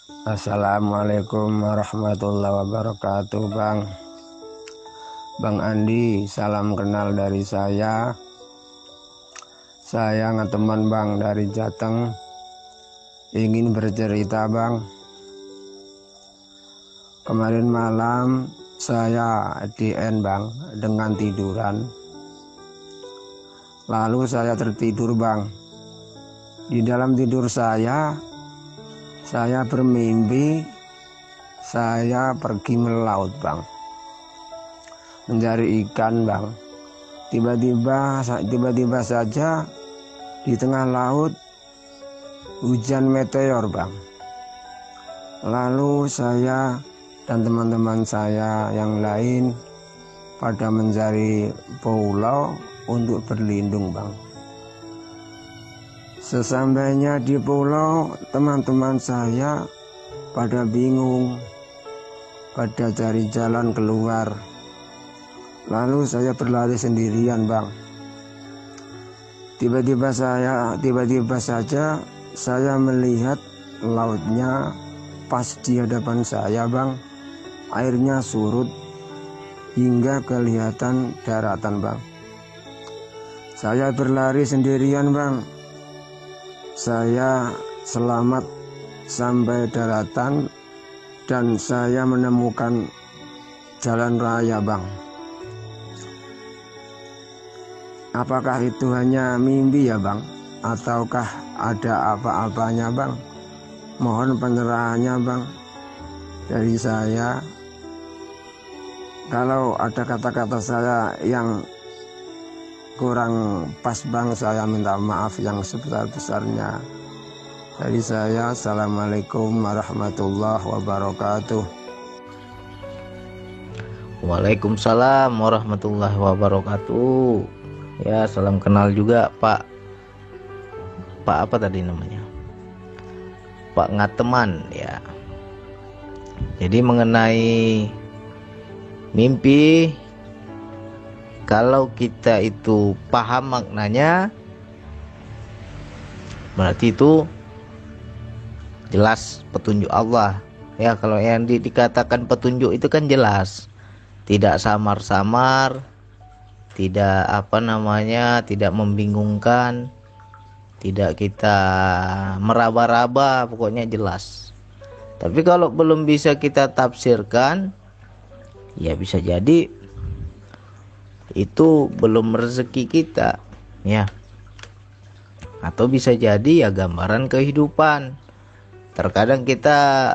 Assalamualaikum warahmatullahi wabarakatuh, Bang Andi. Salam kenal dari saya. Saya ngeteman Bang dari Jateng. Ingin bercerita Bang. Kemarin malam saya DN Bang dengan tiduran. Lalu saya tertidur Bang. Di dalam tidur saya bermimpi saya pergi melaut Bang, mencari ikan Bang. Tiba-tiba saja di tengah laut hujan meteor Bang. Lalu saya dan teman-teman saya yang lain pada mencari pulau untuk berlindung Bang. Sesampainya di pulau, teman-teman saya pada bingung, pada cari jalan keluar. Lalu saya berlari sendirian Bang. Tiba-tiba saja saya melihat lautnya pas di hadapan saya Bang. Airnya surut hingga kelihatan daratan Bang. Saya berlari sendirian Bang. Saya selamat sampai daratan dan saya menemukan jalan raya Bang. Apakah itu hanya mimpi ya Bang? Ataukah ada apa-apanya Bang? Mohon pencerahannya Bang dari saya. Kalau ada kata-kata saya yang kurang pas Bang, saya minta maaf yang sebesar-besarnya. Dari saya, assalamualaikum warahmatullahi wabarakatuh. Waalaikumsalam warahmatullahi wabarakatuh. Ya, salam kenal juga Pak apa tadi namanya? Pak Ngateman ya. Jadi mengenai mimpi, kalau kita itu paham maknanya, berarti itu jelas petunjuk Allah. Ya, kalau yang dikatakan petunjuk itu kan jelas, tidak samar-samar, tidak tidak membingungkan, tidak kita meraba-raba, pokoknya jelas. Tapi kalau belum bisa kita tafsirkan, ya bisa jadi itu belum rezeki kita ya, atau bisa jadi ya gambaran kehidupan. Terkadang kita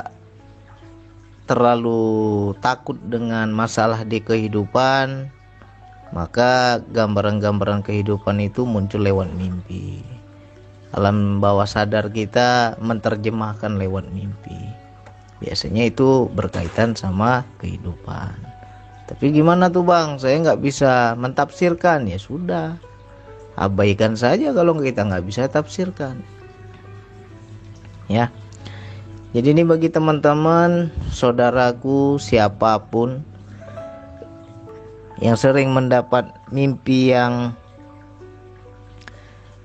terlalu takut dengan masalah di kehidupan, maka gambaran-gambaran kehidupan itu muncul lewat mimpi. Alam bawah sadar kita menerjemahkan lewat mimpi. Biasanya itu berkaitan sama kehidupan. Tapi gimana tuh Bang, saya nggak bisa mentafsirkan. Ya sudah, abaikan saja kalau kita nggak bisa tafsirkan ya. Jadi ini bagi teman-teman, saudaraku, siapapun yang sering mendapat mimpi yang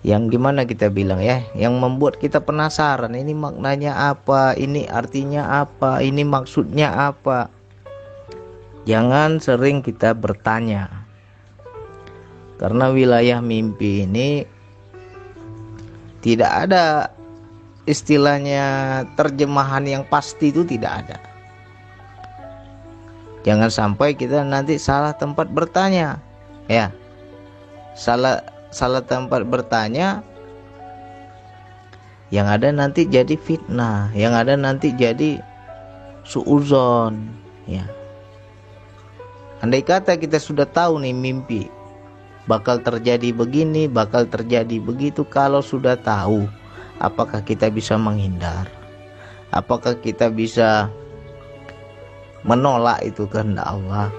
gimana kita bilang ya, yang membuat kita penasaran, ini maknanya apa, ini artinya apa, ini maksudnya apa. Jangan sering kita bertanya, karena wilayah mimpi ini tidak ada istilahnya terjemahan yang pasti, itu tidak ada. Jangan sampai kita nanti salah tempat bertanya ya. Salah tempat bertanya, yang ada nanti jadi fitnah, yang ada nanti jadi suuzon ya. Andai kata kita sudah tahu nih mimpi bakal terjadi begini, bakal terjadi begitu, kalau sudah tahu, apakah kita bisa menghindar? Apakah kita bisa menolak itu kehendak Allah,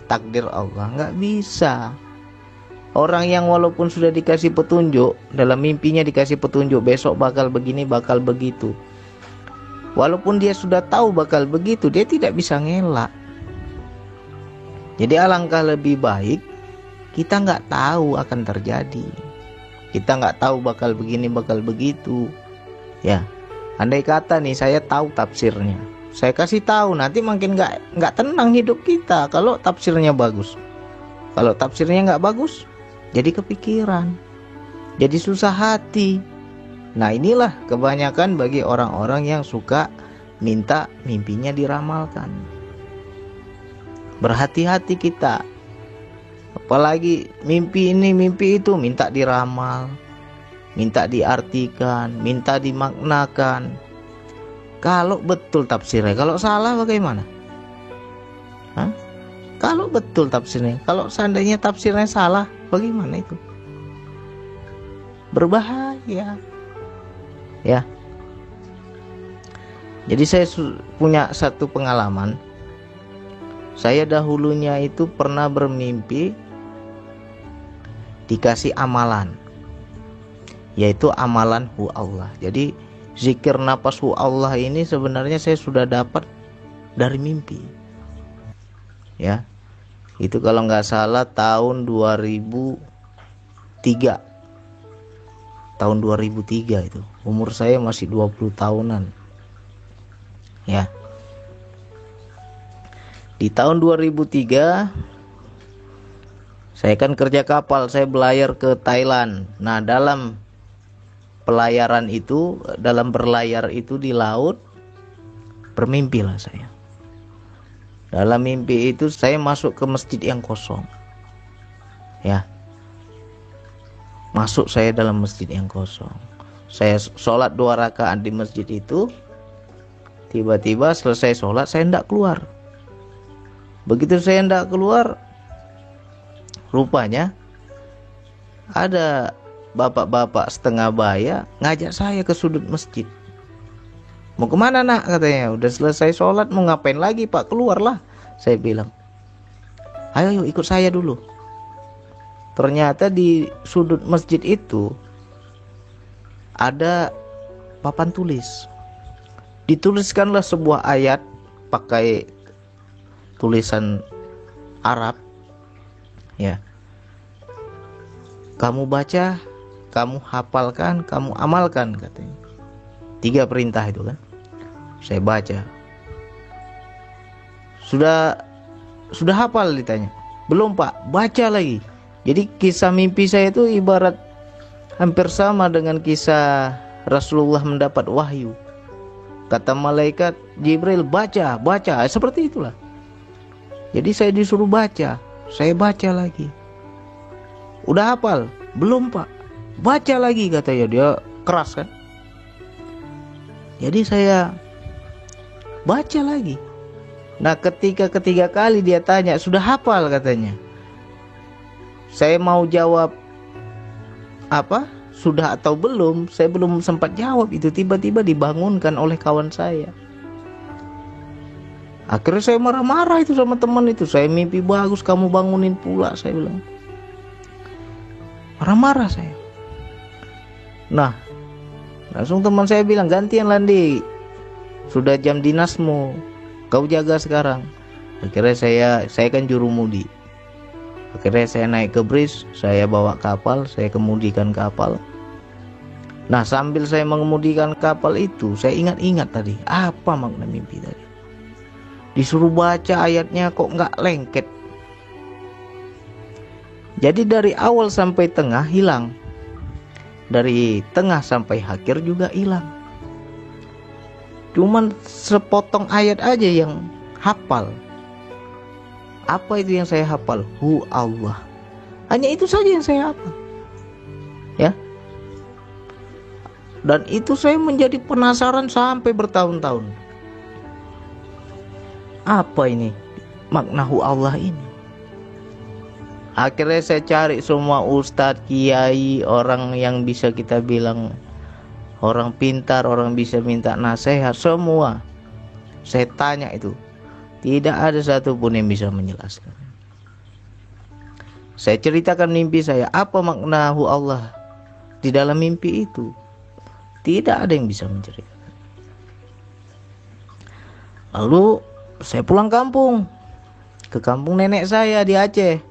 takdir Allah? Nggak bisa. Orang yang walaupun sudah dikasih petunjuk, dalam mimpinya dikasih petunjuk besok bakal begini, bakal begitu, walaupun dia sudah tahu bakal begitu, dia tidak bisa ngelak. Jadi alangkah lebih baik kita nggak tahu akan terjadi, kita nggak tahu bakal begini bakal begitu ya, Andai kata nih saya tahu tafsirnya, saya kasih tahu, nanti makin nggak tenang hidup kita kalau tafsirnya bagus. Kalau tafsirnya nggak bagus, jadi kepikiran, jadi susah hati. Nah inilah kebanyakan bagi orang-orang yang suka minta mimpinya diramalkan. Berhati-hati kita, apalagi mimpi ini mimpi itu minta diramal, minta diartikan, minta dimaknakan. Kalau betul tafsirnya, kalau salah bagaimana? Hah? Kalau betul tafsirnya, kalau seandainya tafsirnya salah, bagaimana itu? Berbahaya. Ya. Jadi saya punya satu pengalaman. Saya dahulunya itu pernah bermimpi dikasih amalan, yaitu amalan hu Allah. Jadi zikir nafas hu Allah ini sebenarnya saya sudah dapat dari mimpi. Ya. Itu kalau nggak salah tahun 2003. Tahun 2003 itu. Umur saya masih 20 tahunan. Ya. Di tahun 2003 saya kan kerja kapal, saya belayar ke Thailand. Nah, dalam pelayaran itu, dalam berlayar itu di laut, bermimpilah saya. Dalam mimpi itu saya masuk ke masjid yang kosong. Ya. Masuk saya dalam masjid yang kosong. Saya sholat 2 rakaat di masjid itu. Tiba-tiba selesai sholat saya hendak keluar. Begitu saya hendak keluar, rupanya ada bapak-bapak setengah baya ngajak saya ke sudut masjid. Mau kemana nak, katanya. Udah selesai sholat, mau ngapain lagi pak? Keluarlah. Saya bilang, ayo ikut saya dulu. Ternyata di sudut masjid itu ada papan tulis. Dituliskanlah sebuah ayat pakai tulisan Arab. Ya. Kamu baca, kamu hafalkan, kamu amalkan, katanya. 3 perintah itu kan. Saya baca. Sudah hafal, ditanya. Belum pak, baca lagi. Jadi kisah mimpi saya itu ibarat hampir sama dengan kisah Rasulullah mendapat wahyu. Kata malaikat Jibril, baca, seperti itulah. Jadi saya disuruh baca, saya baca lagi. Udah hafal? Belum pak, baca lagi, katanya. Dia keras kan. Jadi saya baca lagi. Nah ketika ketiga kali dia tanya, sudah hafal, katanya. Saya mau jawab apa? Sudah atau belum? Saya belum sempat jawab itu, tiba-tiba dibangunkan oleh kawan saya. Akhirnya saya marah-marah itu sama teman itu. Saya mimpi bagus, kamu bangunin pula, saya bilang. Marah-marah saya. Nah, langsung teman saya bilang, gantian Landi, sudah jam dinasmu, kau jaga sekarang. Akhirnya saya kan jurumudi. Akhirnya saya naik ke bris, saya bawa kapal, saya kemudikan kapal. Nah sambil saya mengemudikan kapal itu, saya ingat-ingat tadi, apa makna mimpi tadi. Disuruh baca ayatnya kok nggak lengket. Jadi dari awal sampai tengah hilang. Dari tengah sampai akhir juga hilang. Cuman sepotong ayat aja yang hafal. Apa itu yang saya hafal? Hu Allah. Hanya itu saja yang saya hafal. Ya. Dan itu saya menjadi penasaran sampai bertahun-tahun. Apa ini makna hu Allah ini? Akhirnya saya cari semua ustadz, kiai, orang yang bisa kita bilang orang pintar, orang bisa minta nasihat, semua saya tanya itu. Tidak ada satupun yang bisa menjelaskan. Saya ceritakan mimpi saya, apa makna hu Allah di dalam mimpi itu. Tidak ada yang bisa menceritakan. Lalu saya pulang kampung, ke kampung nenek saya di Aceh.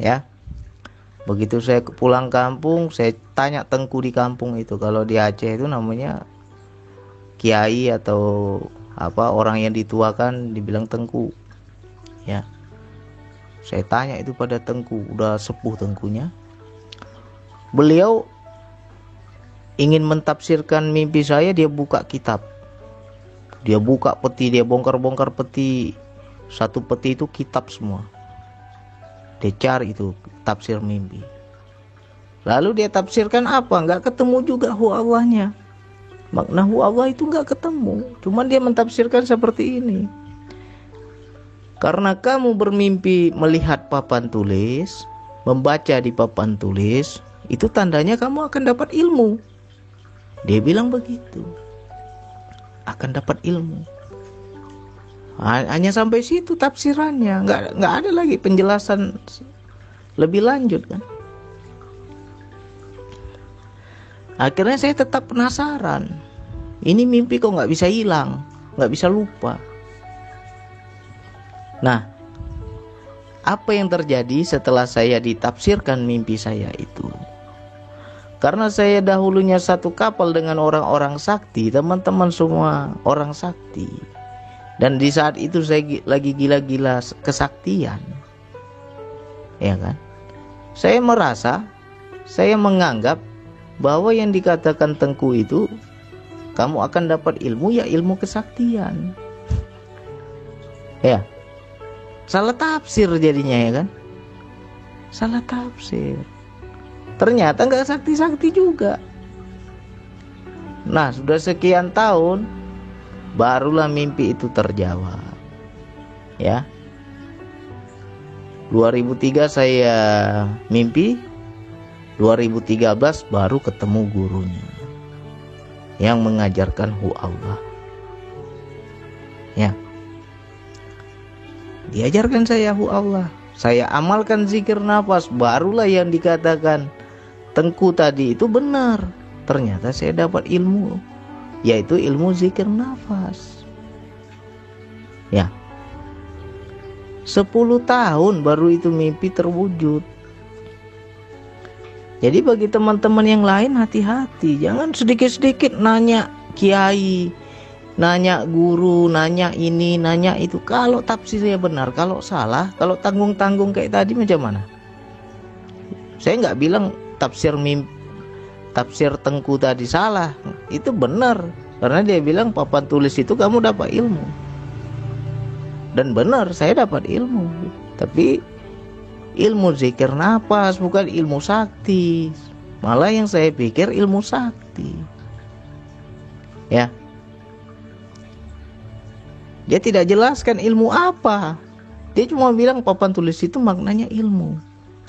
Ya. Begitu saya pulang kampung, saya tanya tengku di kampung itu. Kalau di Aceh itu namanya kiai atau apa orang yang dituakan dibilang tengku. Ya. Saya tanya itu pada tengku, udah sepuh tengkunya. Beliau ingin mentafsirkan mimpi saya, dia buka kitab. Dia buka peti, dia bongkar-bongkar peti. Satu peti itu kitab semua. Dia cari itu tafsir mimpi. Lalu dia tafsirkan apa? Nggak ketemu juga hu Allahnya. Makna hu Allah itu nggak ketemu. Cuman dia mentafsirkan seperti ini. Karena kamu bermimpi melihat papan tulis, membaca di papan tulis, itu tandanya kamu akan dapat ilmu. Dia bilang begitu. Akan dapat ilmu. Hanya sampai situ tafsirannya. Nggak ada lagi penjelasan lebih lanjut kan. Akhirnya saya tetap penasaran. Ini mimpi kok nggak bisa hilang, nggak bisa lupa. Nah, apa yang terjadi setelah saya ditafsirkan mimpi saya itu? Karena saya dahulunya satu kapal dengan orang-orang sakti, teman-teman semua orang sakti. Dan di saat itu saya lagi gila-gila kesaktian. Ya kan? Saya merasa, saya menganggap bahwa yang dikatakan tengku itu kamu akan dapat ilmu, ya ilmu kesaktian. Ya. Salah tafsir jadinya ya kan. Salah tafsir. Ternyata nggak sakti-sakti juga. Nah, sudah sekian tahun barulah mimpi itu terjawab. Ya. 2003 saya mimpi, 2013 baru ketemu gurunya yang mengajarkan hu Allah. Ya. Diajarkan saya hu Allah. Saya amalkan zikir nafas, barulah yang dikatakan tengku tadi itu benar. Ternyata saya dapat ilmu, yaitu ilmu zikir nafas. Ya. 10 tahun baru itu mimpi terwujud. Jadi bagi teman-teman yang lain hati-hati, jangan sedikit-sedikit nanya kiai, nanya guru, nanya ini, nanya itu. Kalau tafsirnya benar, kalau salah, kalau tanggung-tanggung kayak tadi macam mana? Saya nggak bilang tafsir tengku tadi salah, itu benar. Karena dia bilang papan tulis itu kamu dapat ilmu. Dan benar, saya dapat ilmu. Tapi ilmu zikir nafas, bukan ilmu sakti. Malah yang saya pikir ilmu sakti. Ya. Dia tidak jelaskan ilmu apa. Dia cuma bilang papan tulis itu maknanya ilmu.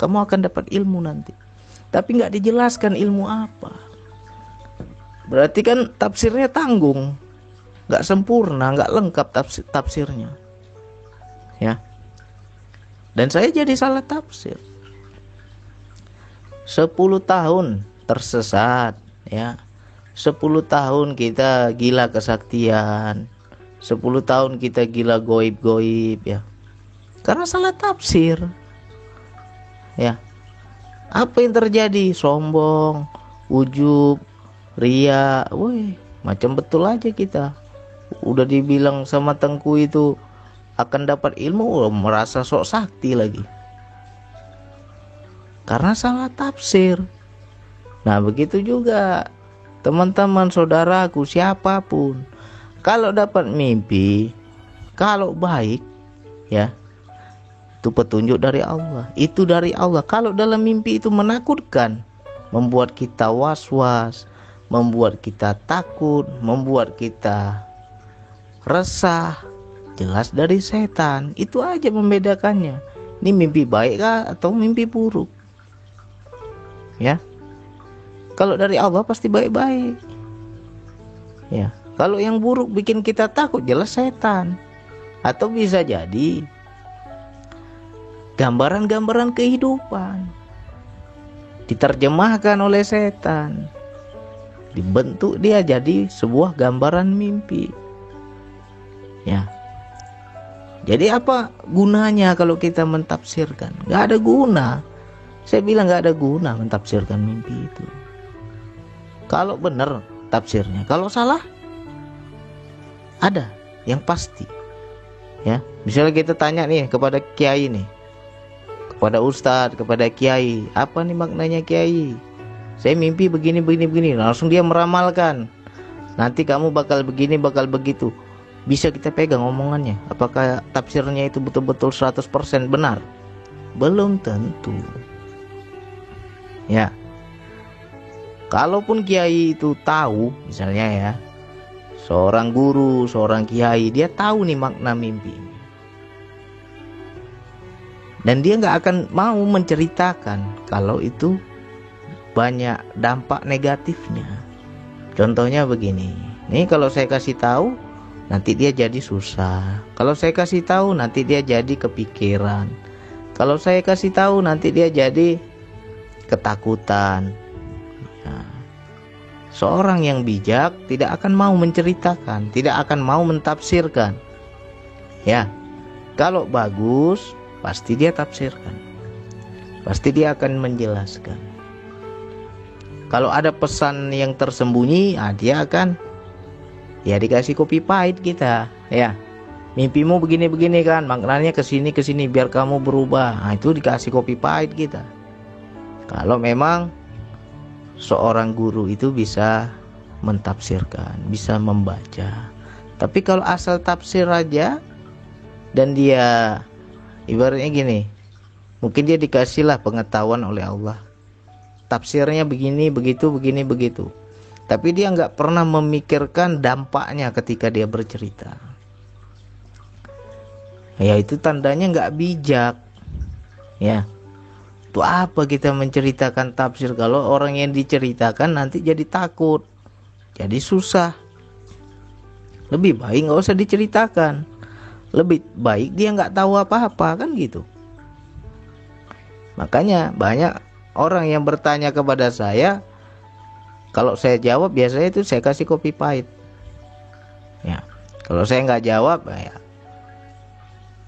Kamu akan dapat ilmu nanti. Tapi nggak dijelaskan ilmu apa. Berarti kan tafsirnya tanggung. Nggak sempurna, nggak lengkap tafsirnya. Ya. Dan saya jadi salah tafsir. 10 tahun tersesat, ya. 10 tahun kita gila kesaktian. 10 tahun kita gila goib-goib, ya. Karena salah tafsir. Ya. Apa yang terjadi? Sombong, ujub, ria. Woi, macam betul aja kita. Udah dibilang sama tengku itu akan dapat ilmu, merasa sok sakti lagi. Karena salah tafsir. Nah, begitu juga teman-teman, saudaraku, siapapun. Kalau dapat mimpi, kalau baik, ya, itu petunjuk dari Allah. Itu dari Allah. Kalau dalam mimpi itu menakutkan, membuat kita was-was, membuat kita takut, membuat kita resah, jelas dari setan. Itu aja membedakannya. Ini mimpi baik kah atau mimpi buruk? Ya. Kalau dari Allah pasti baik-baik. Ya. Kalau yang buruk bikin kita takut, jelas setan. Atau bisa jadi gambaran-gambaran kehidupan diterjemahkan oleh setan. Dibentuk dia jadi sebuah gambaran mimpi. Ya. Jadi apa gunanya kalau kita mentafsirkan? Gak ada guna. Saya bilang gak ada guna mentafsirkan mimpi itu. Kalau benar tafsirnya, kalau salah Ada yang pasti. Ya, misalnya kita tanya nih kepada kiai nih, kepada ustadz, kepada kiai, apa nih maknanya kiai? Saya mimpi begini begini begini. Langsung dia meramalkan, nanti kamu bakal begini, bakal begitu. Bisa kita pegang omongannya. Apakah tafsirnya itu betul-betul 100% benar? Belum tentu. Ya. Kalaupun kiai itu tahu, misalnya ya, seorang guru, seorang kiai, dia tahu nih makna mimpi. Dan dia nggak akan mau menceritakan kalau itu banyak dampak negatifnya. Contohnya begini, nih kalau saya kasih tahu, nanti dia jadi susah. Kalau saya kasih tahu, nanti dia jadi kepikiran. Kalau saya kasih tahu, nanti dia jadi ketakutan. Seorang yang bijak tidak akan mau menceritakan, tidak akan mau mentafsirkan. Ya, kalau bagus pasti dia tafsirkan, pasti dia akan menjelaskan. Kalau ada pesan yang tersembunyi, dia akan ya dikasih kopi pahit kita. Ya, mimpimu begini-begini kan, maknanya kesini biar kamu berubah. Itu dikasih kopi pahit kita. Kalau memang seorang guru itu bisa mentafsirkan, bisa membaca. Tapi kalau asal tafsir aja, dan dia ibaratnya gini, mungkin dia dikasihlah pengetahuan oleh Allah, tafsirnya begini, begitu, begini, begitu. Tapi dia nggak pernah memikirkan dampaknya ketika dia bercerita. Ya itu tandanya nggak bijak. Ya. Itu apa kita menceritakan tafsir kalau orang yang diceritakan nanti jadi takut, jadi susah. Lebih baik nggak usah diceritakan, lebih baik dia nggak tahu apa-apa, kan gitu. Makanya banyak orang yang bertanya kepada saya, kalau saya jawab biasanya itu saya kasih kopi pahit. Ya, kalau saya nggak jawab, ya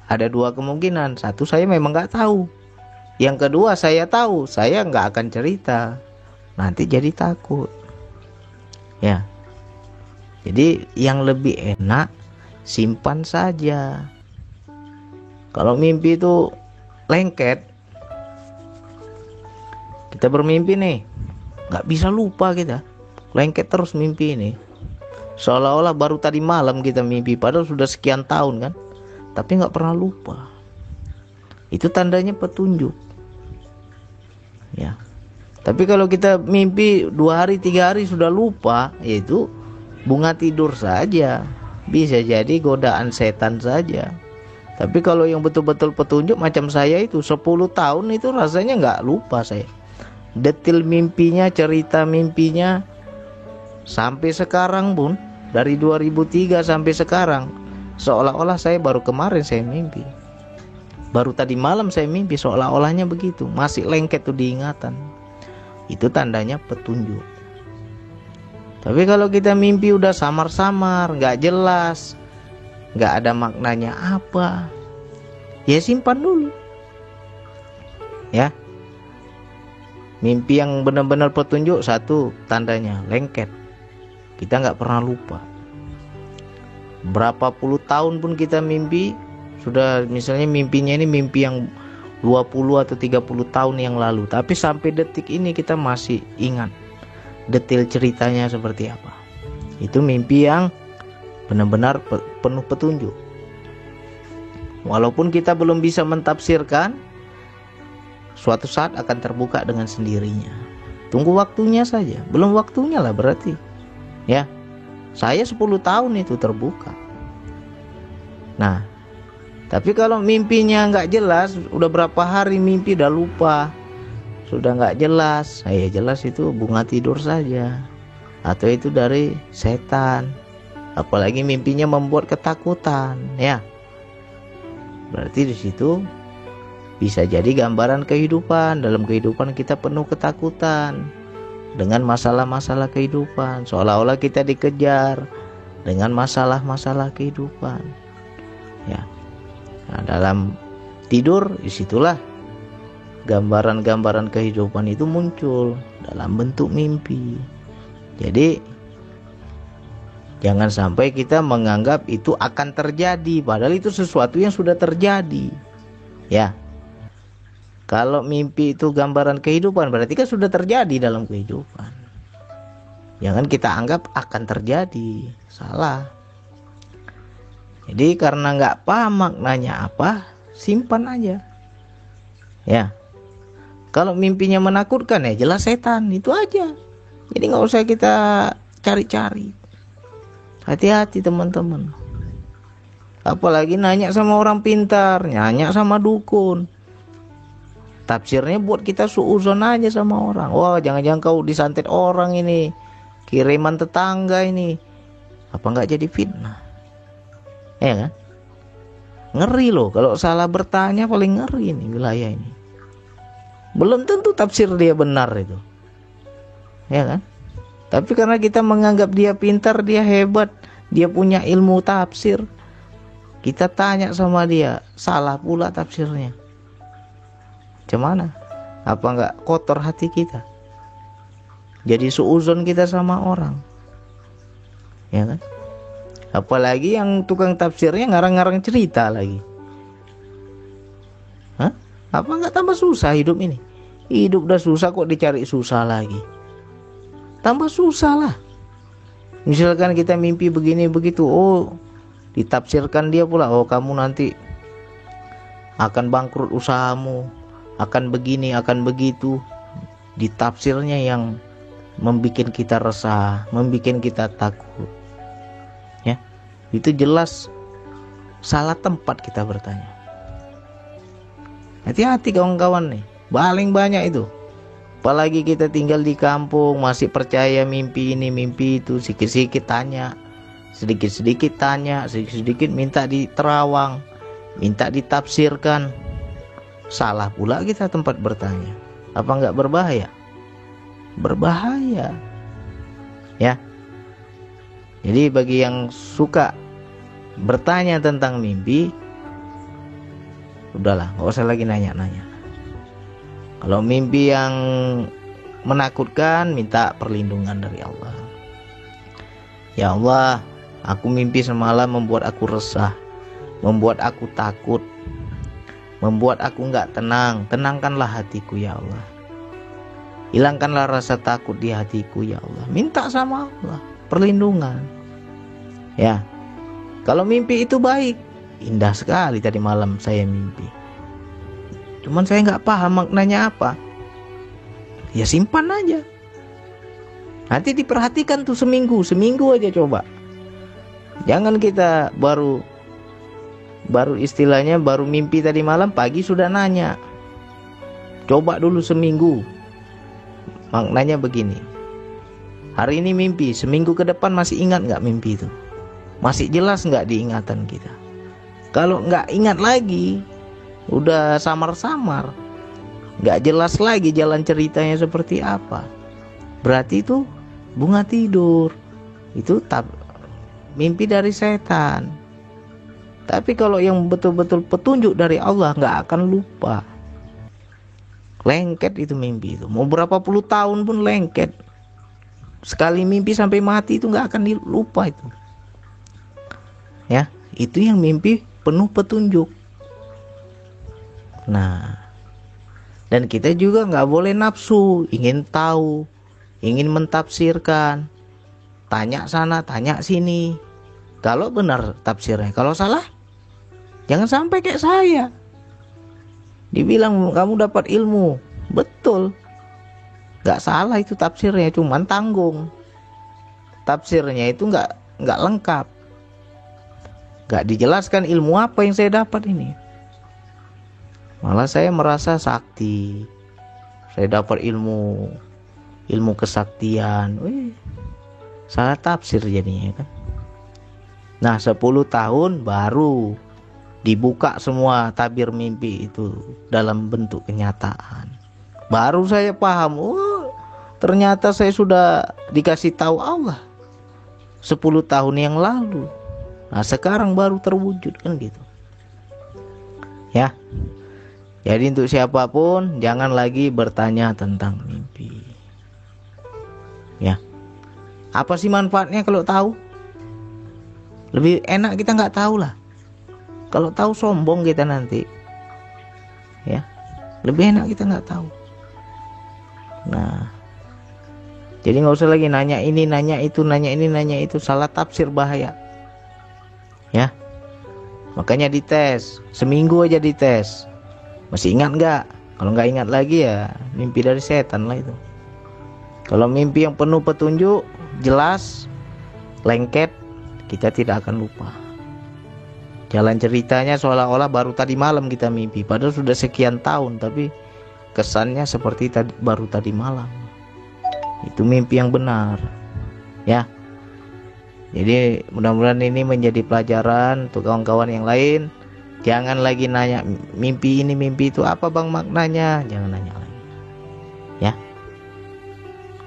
ada dua kemungkinan. Satu, saya memang nggak tahu. Yang kedua, saya tahu, saya nggak akan cerita, nanti jadi takut. Ya, jadi yang lebih enak simpan saja. Kalau mimpi itu lengket, kita bermimpi nih, nggak bisa lupa kita, lengket terus mimpi ini. Seolah-olah baru tadi malam kita mimpi, padahal sudah sekian tahun kan, tapi nggak pernah lupa. Itu tandanya petunjuk. Ya. Tapi kalau kita mimpi 2 hari 3 hari sudah lupa, yaitu bunga tidur saja, bisa jadi godaan setan saja. Tapi kalau yang betul-betul petunjuk macam saya itu 10 tahun itu rasanya nggak lupa saya. Detil mimpinya, cerita mimpinya sampai sekarang pun, dari 2003 sampai sekarang, seolah-olah saya baru kemarin saya mimpi. Baru tadi malam saya mimpi, seolah-olahnya begitu, masih lengket tuh diingatan. Itu tandanya petunjuk. Tapi kalau kita mimpi udah samar-samar, nggak jelas, nggak ada maknanya apa, ya simpan dulu. Ya, mimpi yang benar-benar petunjuk, satu tandanya lengket, kita nggak pernah lupa. Berapa puluh tahun pun kita mimpi, sudah misalnya mimpinya ini mimpi yang 20 atau 30 tahun yang lalu, tapi sampai detik ini kita masih ingat detail ceritanya seperti apa. Itu mimpi yang benar-benar penuh petunjuk. Walaupun kita belum bisa mentafsirkan, suatu saat akan terbuka dengan sendirinya. Tunggu waktunya saja, belum waktunya lah berarti. Ya, saya 10 tahun itu terbuka. Nah, tapi kalau mimpinya nggak jelas, udah berapa hari mimpi udah lupa, sudah nggak jelas, ya jelas itu bunga tidur saja, atau itu dari setan. Apalagi mimpinya membuat ketakutan, ya. Berarti di situ bisa jadi gambaran kehidupan. Dalam kehidupan kita penuh ketakutan dengan masalah-masalah kehidupan, seolah-olah kita dikejar dengan masalah-masalah kehidupan, ya. Nah, dalam tidur disitulah gambaran-gambaran kehidupan itu muncul dalam bentuk mimpi. Jadi Jangan sampai kita menganggap itu akan terjadi, padahal itu sesuatu yang sudah terjadi. Ya. Kalau mimpi itu gambaran kehidupan, berarti kan sudah terjadi dalam kehidupan. Jangan kita anggap akan terjadi. Salah. Jadi karena nggak paham maknanya apa, simpan aja. Ya. Kalau mimpinya menakutkan, ya jelas setan, itu aja. Jadi nggak usah kita cari-cari. Hati-hati teman-teman. Apalagi nanya sama orang pintar, nanya sama dukun. Tafsirnya buat kita suuzon aja sama orang. Wah, jangan-jangan kau disantet orang ini, kiriman tetangga ini. Apa nggak jadi fitnah? Ya kan? Ngeri loh, kalau salah bertanya paling ngeri ini wilayah ini. Belum tentu tafsir dia benar itu. Ya kan? Tapi karena kita menganggap dia pintar, dia hebat, dia punya ilmu tafsir, kita tanya sama dia, salah pula tafsirnya. Gimana? Apa enggak kotor hati kita? Jadi suuzon kita sama orang. Ya kan? Apalagi yang tukang tafsirnya ngarang-ngarang cerita lagi. Hah? Apa enggak tambah susah hidup ini? Hidup udah susah kok dicari susah lagi. Tambah susah lah. Misalkan kita mimpi begini begitu, oh ditafsirkan dia pula, oh kamu nanti akan bangkrut usahamu, akan begini, akan begitu. Ditafsirnya yang membuat kita resah, membuat kita takut. Ya, itu jelas salah tempat kita bertanya. Hati-hati kawan-kawan nih, paling banyak itu. Apalagi kita tinggal di kampung, masih percaya mimpi ini, mimpi itu, sedikit-sedikit tanya, sedikit-sedikit tanya, sedikit-sedikit minta diterawang, minta ditafsirkan. Salah pula kita tempat bertanya. Apa enggak berbahaya? Berbahaya. Ya. Jadi bagi yang suka bertanya tentang mimpi, udahlah, nggak usah lagi nanya-nanya. Kalau mimpi yang menakutkan, minta perlindungan dari Allah. Ya Allah, aku mimpi semalam membuat aku resah, membuat aku takut, membuat aku nggak tenang. Tenangkanlah hatiku ya Allah. Hilangkanlah rasa takut di hatiku ya Allah. Minta sama Allah perlindungan. Ya, kalau mimpi itu baik, indah sekali tadi malam saya mimpi. Cuman saya nggak paham maknanya apa. Ya simpan aja. Nanti diperhatikan tuh seminggu aja coba. Jangan kita baru istilahnya baru mimpi tadi malam, pagi sudah nanya. Coba dulu seminggu. Maknanya begini. Hari ini mimpi, seminggu ke depan masih ingat nggak mimpi itu? Masih jelas nggak diingatan kita? Kalau nggak ingat lagi, udah samar-samar, nggak jelas lagi jalan ceritanya seperti apa, berarti itu bunga tidur, itu mimpi dari setan. Tapi kalau yang betul-betul petunjuk dari Allah, nggak akan lupa. Lengket itu mimpi itu, mau berapa puluh tahun pun lengket. Sekali mimpi sampai mati itu nggak akan lupa itu. Ya, itu yang mimpi penuh petunjuk. Nah, dan kita juga nggak boleh nafsu, ingin tahu, ingin mentafsirkan, tanya sana, tanya sini. Kalau benar tafsirnya, kalau salah, jangan sampai kayak saya. Dibilang kamu dapat ilmu, betul, nggak salah itu tafsirnya, cuman tanggung. Tafsirnya itu nggak lengkap, nggak dijelaskan ilmu apa yang saya dapat ini. Malah saya merasa sakti, saya dapat ilmu kesaktian. Wih, salah tafsir jadinya kan. Nah 10 tahun baru dibuka semua tabir mimpi itu dalam bentuk kenyataan. Baru saya paham, oh ternyata saya sudah dikasih tahu Allah 10 tahun yang lalu. Nah sekarang baru terwujud kan gitu. Ya. Jadi untuk siapapun jangan lagi bertanya tentang mimpi. Ya. Apa sih manfaatnya kalau tahu? Lebih enak kita nggak tahu lah. Kalau tahu sombong kita nanti, ya. Lebih enak kita nggak tahu. Nah, jadi nggak usah lagi nanya ini, nanya itu, nanya ini, nanya itu. Salah tafsir bahaya. Ya, makanya dites. Seminggu aja dites. Masih ingat nggak? Kalau nggak ingat lagi ya mimpi dari setan lah itu. Kalau mimpi yang penuh petunjuk, jelas, lengket, kita tidak akan lupa. Jalan ceritanya seolah-olah baru tadi malam kita mimpi, padahal sudah sekian tahun, tapi kesannya seperti baru tadi malam. Itu mimpi yang benar, ya. Jadi mudah-mudahan ini menjadi pelajaran untuk kawan-kawan yang lain. Jangan lagi nanya mimpi ini, mimpi itu, apa bang maknanya, jangan nanya lagi, ya.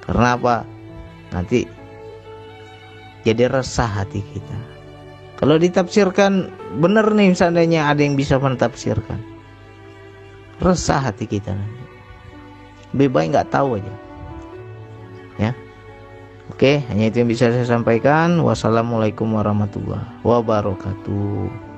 Karena apa? Nanti jadi resah hati kita. Kalau ditafsirkan benar nih, seandainya ada yang bisa mentafsirkan, resah hati kita nanti. Lebih baik nggak tahu aja, ya. Oke, hanya itu yang bisa saya sampaikan. Wassalamualaikum warahmatullahi wabarakatuh.